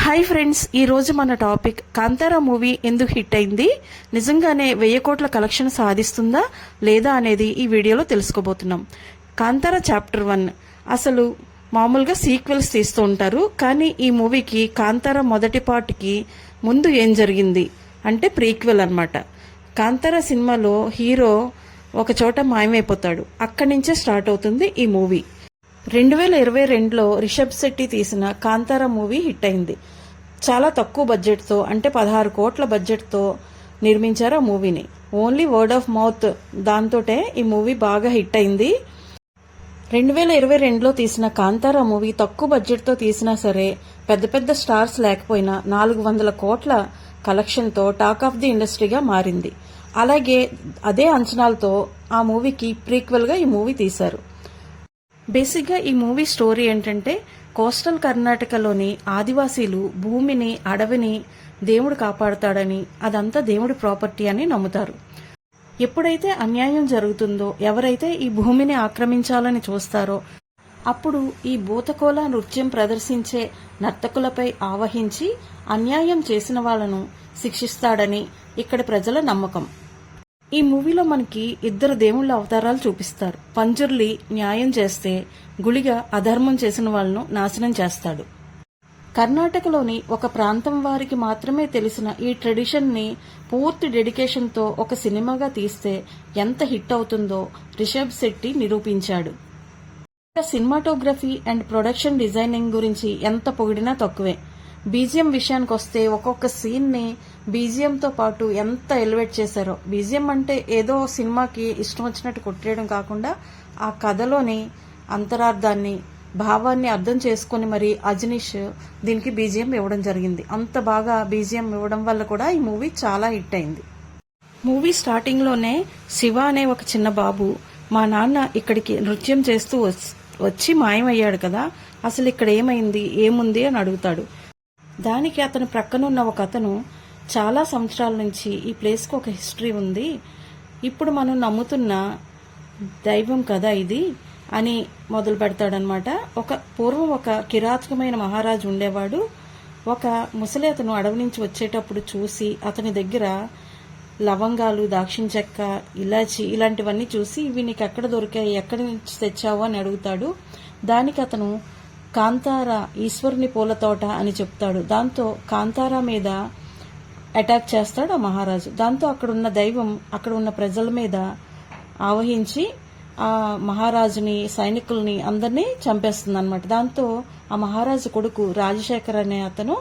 Hi friends, ఈరోజు మన topic Kantara movie ఎందుకు హిట్ అయింది, నిజంగానే 1000 కోట్ల కలెక్షన్ సాధిస్తుందా లేదా అనేది ఈ వీడియోలో తెలుసుకోబోతున్నాం. కాంతారా చాప్టర్ 1 అసలు మామూలుగా సీక్వెల్స్ తీస్తూ ఉంటారు, కానీ ఈ మూవీకి కాంతారా మొదటి పార్ట్కి ముందు ఏం జరిగింది అంటే ప్రీక్వెల్ అన్నమాట. కాంతారా సినిమాలో హీరో ఒక చోట మాయమైపోతాడు, అక్కడి నుంచే స్టార్ట్ అవుతుంది ఈ మూవీ. 2022లో రిషబ్ శెట్టి తీసిన కాంతారా మూవీ హిట్ అయింది. చాలా తక్కువ బడ్జెట్తో, అంటే 16 కోట్ల బడ్జెట్తో నిర్మించారు ఆ మూవీని. ఓన్లీ వర్డ్ ఆఫ్ మౌత్ దాంతోటే ఈ మూవీ బాగా హిట్ అయింది. 2022లో తీసిన కాంతారా మూవీ తక్కువ బడ్జెట్తో తీసినా సరే, పెద్ద పెద్ద స్టార్స్ లేకపోయినా 400 కోట్ల కలెక్షన్తో టాక్ ఆఫ్ ది ఇండస్ట్రీగా మారింది. అలాగే అదే అంచనాలతో ఆ మూవీకి ప్రీక్వెల్గా ఈ మూవీ తీశారు. బేసిక్గా ఈ మూవీ స్టోరీ ఏంటంటే, కోస్టల్ కర్ణాటకలోని ఆదివాసీలు భూమిని, అడవిని దేవుడు కాపాడుతాడని, అదంతా దేవుడి ప్రాపర్టీ అని నమ్ముతారు. ఎప్పుడైతే అన్యాయం జరుగుతుందో, ఎవరైతే ఈ భూమిని ఆక్రమించాలని చూస్తారో, అప్పుడు ఈ భూతకోల నృత్యం ప్రదర్శించే నర్తకులపై ఆవహించి అన్యాయం చేసిన వాళ్లను శిక్షిస్తాడని ఇక్కడి ప్రజల నమ్మకం. ఈ మూవీలో మనకి 2 దేవుళ్ల అవతారాలు చూపిస్తారు. పంజుర్లి న్యాయం చేస్తే, గుళిగా అధర్మం చేసిన వాళ్ళను నాశనం చేస్తాడు. కర్ణాటకలోని ఒక ప్రాంతం వారికి మాత్రమే తెలిసిన ఈ ట్రెడిషన్ ని పూర్తి డెడికేషన్తో ఒక సినిమాగా తీస్తే ఎంత హిట్ అవుతుందో రిషబ్ శెట్టి నిరూపించాడు. సినిమాటోగ్రఫీ అండ్ ప్రొడక్షన్ డిజైనింగ్ గురించి ఎంత పొగిడినా తక్కువే. బీజిఎం విషయానికి వస్తే, ఒక్కొక్క సీన్ ని బీజిఎంతో పాటు ఎంత ఎలివేట్ చేశారో. బీజిఎం అంటే ఏదో సినిమాకి ఇష్టం వచ్చినట్టు కొట్టేయడం కాకుండా, ఆ కథలోని అంతరార్థాన్ని, భావాన్ని అర్థం చేసుకుని మరి అజనీష్ దీనికి బీజిఎం ఇవ్వడం జరిగింది. అంత బాగా బీజిఎం ఇవ్వడం వల్ల కూడా ఈ మూవీ చాలా హిట్ అయింది. మూవీ స్టార్టింగ్ లోనే శివ అనే ఒక చిన్న బాబు, మా నాన్న ఇక్కడికి నృత్యం చేస్తూ వచ్చి మాయమయ్యాడు కదా, అసలు ఇక్కడ ఏమైంది, ఏముంది అని అడుగుతాడు. దానికి అతని ప్రక్కనున్న ఒక అతను, చాలా సంవత్సరాల నుంచి ఈ ప్లేస్కి ఒక హిస్టరీ ఉంది, ఇప్పుడు మనం నమ్ముతున్న దైవం కదా ఇది అని మొదలు పెడతాడనమాట. పూర్వం ఒక కిరాతకమైన మహారాజు ఉండేవాడు. ఒక ముసలి అతను అడవి నుంచి వచ్చేటప్పుడు చూసి అతని దగ్గర లవంగాలు, దాక్షిణ చెక్క, ఇలాచి ఇలాంటివన్నీ చూసి, ఇవి నీకు ఎక్కడ దొరికాయి, ఎక్కడి నుంచి తెచ్చావు అని అడుగుతాడు. దానికి అతను కాంతారా ఈశ్వరుని పూల తోట అని చెప్తాడు. దాంతో కాంతారా మీద అటాక్ చేస్తాడు ఆ మహారాజు. దాంతో అక్కడున్న దైవం అక్కడ ఉన్న ప్రజల మీద ఆవహించి ఆ మహారాజుని, సైనికుల్ని అందరినీ చంపేస్తుంది అనమాట. దాంతో ఆ మహారాజు కొడుకు రాజశేఖర్ అనే అతను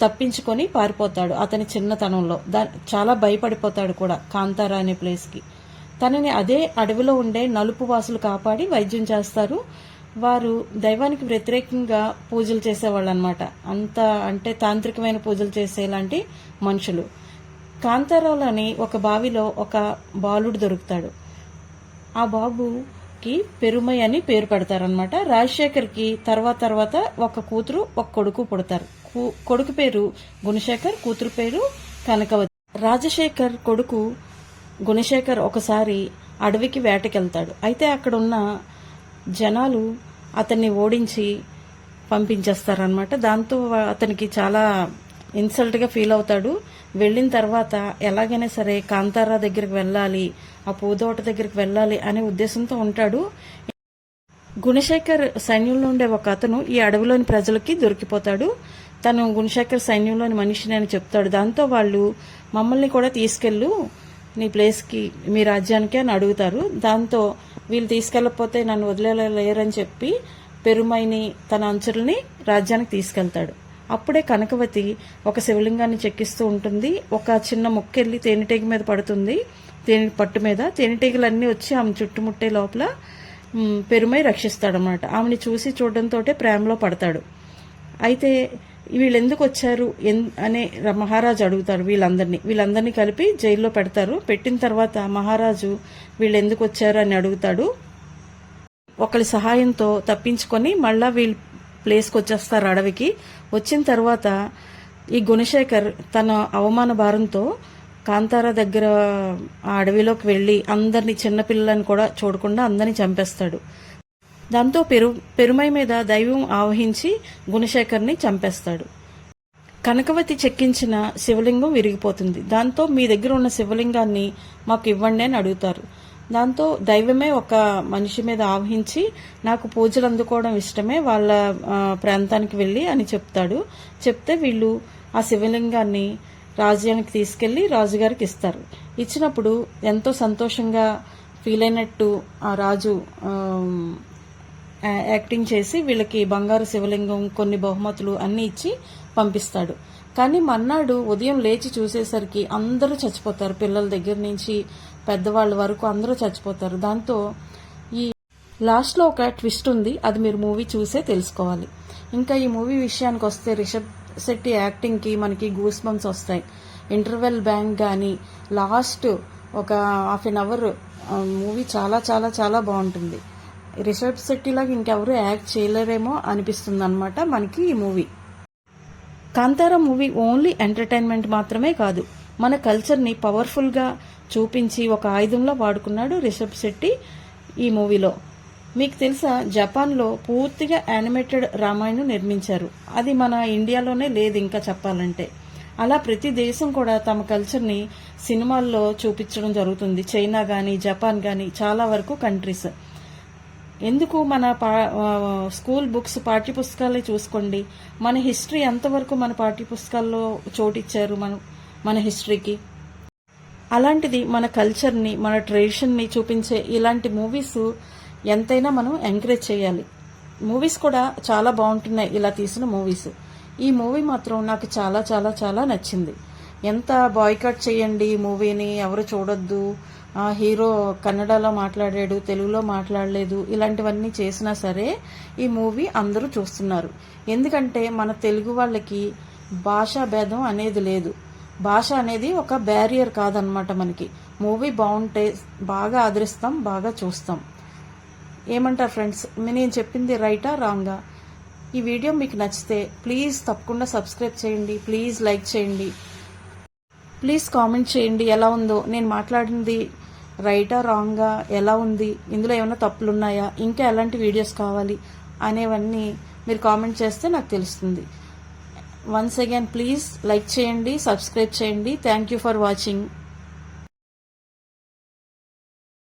తప్పించుకొని పారిపోతాడు అతని చిన్నతనంలో. చాలా భయపడిపోతాడు కూడా కాంతారా అనే ప్లేస్కి. తనని అదే అడవిలో ఉండే నలుపు వాసులు కాపాడి వైద్యం చేస్తారు. వారు దైవానికి వ్యతిరేకంగా పూజలు చేసేవాళ్ళు అనమాట. అంత అంటే తాంత్రికమైన పూజలు చేసేలాంటి మనుషులు. కాంతారాలోని ఒక బావిలో ఒక బాలుడు దొరుకుతాడు. ఆ బాబుకి పెరుమై అని పేరు పెడతారనమాట. రాజశేఖర్కి తర్వాత ఒక కూతురు, ఒక కొడుకు పుడతారు. కొడుకు పేరు గుణశేఖర్, కూతురు పేరు కనకవతి. రాజశేఖర్ కొడుకు గుణశేఖర్ ఒకసారి అడవికి వేటకెళ్తాడు. అయితే అక్కడున్న జనాలు అతన్ని ఓడించి పంపించేస్తారనమాట. దాంతో అతనికి చాలా ఇన్సల్ట్గా ఫీల్ అవుతాడు. వెళ్ళిన తర్వాత ఎలాగైనా సరే కాంతారా దగ్గరికి వెళ్ళాలి, ఆ పూదోట దగ్గరికి వెళ్ళాలి అనే ఉద్దేశంతో ఉంటాడు. గుణశేఖర్ సైన్యంలో ఉండే ఒక అతను ఈ అడవిలోని ప్రజలకి దొరికిపోతాడు. తను గుణశేఖర్ సైన్యంలోని మనిషిని అని చెప్తాడు. దాంతో వాళ్ళు, మమ్మల్ని కూడా తీసుకెళ్ళు నీ ప్లేస్కి, మీ రాజ్యానికి అని అడుగుతారు. దాంతో వీళ్ళు తీసుకెళ్ళకపోతే నన్ను వదిలేలేరని చెప్పి పెరుమైని, తన అంచుల్ని రాజ్యానికి తీసుకెళ్తాడు. అప్పుడే కనకవతి ఒక శివలింగాన్ని చెక్కిస్తూ ఉంటుంది. ఒక చిన్న మొక్కెళ్ళి తేనెటీగ మీద పడుతుంది, తేనె పట్టు మీద. తేనెటీగలన్నీ వచ్చి ఆమె చుట్టుముట్టే లోపల పెరుమై రక్షిస్తాడనమాట. ఆమెని చూసి చూడడంతో ప్రేమలో పడతాడు. అయితే వీళ్ళు ఎందుకు వచ్చారు అనే మహారాజు అడుగుతారు. వీళ్ళందరినీ కలిపి జైల్లో పెడతారు. పెట్టిన తర్వాత మహారాజు వీళ్ళు ఎందుకు వచ్చారు అని అడుగుతాడు. ఒకరి సహాయంతో తప్పించుకొని మళ్ళా వీళ్ళు ప్లేస్కి వచ్చేస్తారు అడవికి. వచ్చిన తర్వాత ఈ గుణశేఖర్ తన అవమాన భారంతో కాంతారా దగ్గర ఆ అడవిలోకి వెళ్లి అందరినీ, చిన్నపిల్లలను కూడా చూడకుండా అందరినీ చంపేస్తాడు. దాంతో పెరుమై మీద దైవం ఆవహించి గుణశేఖర్ని చంపేస్తాడు. కనకవతి చెక్కించిన శివలింగం విరిగిపోతుంది. దాంతో మీ దగ్గర ఉన్న శివలింగాన్ని మాకు ఇవ్వండి అని అడుగుతారు. దాంతో దైవమే ఒక మనిషి మీద ఆవహించి నాకు పూజలు అందుకోవడం ఇష్టమే, వాళ్ళ ప్రాంతానికి వెళ్ళి అని చెప్తాడు. చెప్తే వీళ్ళు ఆ శివలింగాన్ని రాజ్యానికి తీసుకెళ్లి రాజుగారికి ఇస్తారు. ఇచ్చినప్పుడు ఎంతో సంతోషంగా ఫీల్ అయినట్టు ఆ రాజు యాక్టింగ్ చేసి వీళ్ళకి బంగారు శివలింగం, కొన్ని బహుమతులు అన్నీ ఇచ్చి పంపిస్తాడు. కానీ మన్నాడు ఉదయం లేచి చూసేసరికి అందరూ చచ్చిపోతారు. పిల్లల దగ్గర నుంచి పెద్దవాళ్ళ వరకు అందరూ చచ్చిపోతారు. దాంతో ఈ లాస్ట్లో ఒక ట్విస్ట్ ఉంది, అది మీరు మూవీ చూసే తెలుసుకోవాలి. ఇంకా ఈ మూవీ విషయానికి వస్తే రిషబ్ శెట్టి యాక్టింగ్కి మనకి గూస్ బంప్స్ వస్తాయి. ఇంటర్వెల్ బ్యాంక్ కానీ లాస్ట్ ఒక హాఫ్ అన్ అవర్ మూవీ చాలా చాలా చాలా బాగుంటుంది. రిషబ్ శెట్టిలాగా ఇంకెవరు యాక్ట్ చేయలేరేమో అనిపిస్తుంది అనమాట మనకి ఈ movie. Kantara movie only entertainment మాత్రమే కాదు, మన కల్చర్ని పవర్ఫుల్గా చూపించి ఒక ఆయుధంలో వాడుకున్నాడు రిషబ్ శెట్టి ఈ మూవీలో. మీకు తెలుసా, జపాన్లో పూర్తిగా యానిమేటెడ్ రామాయణం నిర్మించారు. అది మన ఇండియాలోనే లేదు ఇంకా చెప్పాలంటే. అలా ప్రతి దేశం కూడా తమ కల్చర్ని సినిమాల్లో చూపించడం జరుగుతుంది. చైనా కానీ జపాన్ కానీ చాలా వరకు కంట్రీస్. ఎందుకు మన స్కూల్ బుక్స్ పాఠ్యపుస్తకాలే చూసుకోండి, మన హిస్టరీ ఎంతవరకు మన పాఠ్యపుస్తకాల్లో చోటిచ్చారు మన హిస్టరీకి. అలాంటిది మన కల్చర్ని, మన ట్రెడిషన్ని చూపించే ఇలాంటి మూవీస్ ఎంతైనా మనం ఎంకరేజ్ చేయాలి. మూవీస్ కూడా చాలా బాగుంటున్నాయి ఇలా తీసిన మూవీస్. ఈ మూవీ మాత్రం నాకు చాలా చాలా చాలా నచ్చింది. ఎంత బాయ్కాట్ చేయండి ఈ మూవీని, ఎవరు చూడొద్దు, హీరో కన్నడలో మాట్లాడాడు, తెలుగులో మాట్లాడలేదు, ఇలాంటివన్నీ చేసినా సరే ఈ మూవీ అందరూ చూస్తున్నారు. ఎందుకంటే మన తెలుగు వాళ్ళకి భాషా భేదం అనేది లేదు. భాష అనేది ఒక బ్యారియర్ కాదనమాట మనకి. మూవీ బాగుంటే బాగా ఆదరిస్తాం, బాగా చూస్తాం. ఏమంటారు ఫ్రెండ్స్, నేను చెప్పింది రైటా రాంగా? ఈ వీడియో మీకు నచ్చితే ప్లీజ్ తప్పకుండా సబ్స్క్రైబ్ చేయండి, ప్లీజ్ లైక్ చేయండి, ప్లీజ్ కామెంట్ చేయండి ఎలా ఉందో, నేను మాట్లాడింది రైటా రాంగా, ఎలా ఉంది, ఇందులో ఏమైనా తప్పులు ఉన్నాయా, ఇంకా ఎలాంటి వీడియోస్ కావాలి అనేవన్నీ మీరు కామెంట్ చేస్తే నాకు తెలుస్తుంది. వన్స్ అగైన్ ప్లీజ్ లైక్ చేయండి, సబ్స్క్రైబ్ చేయండి. Thank you for watching.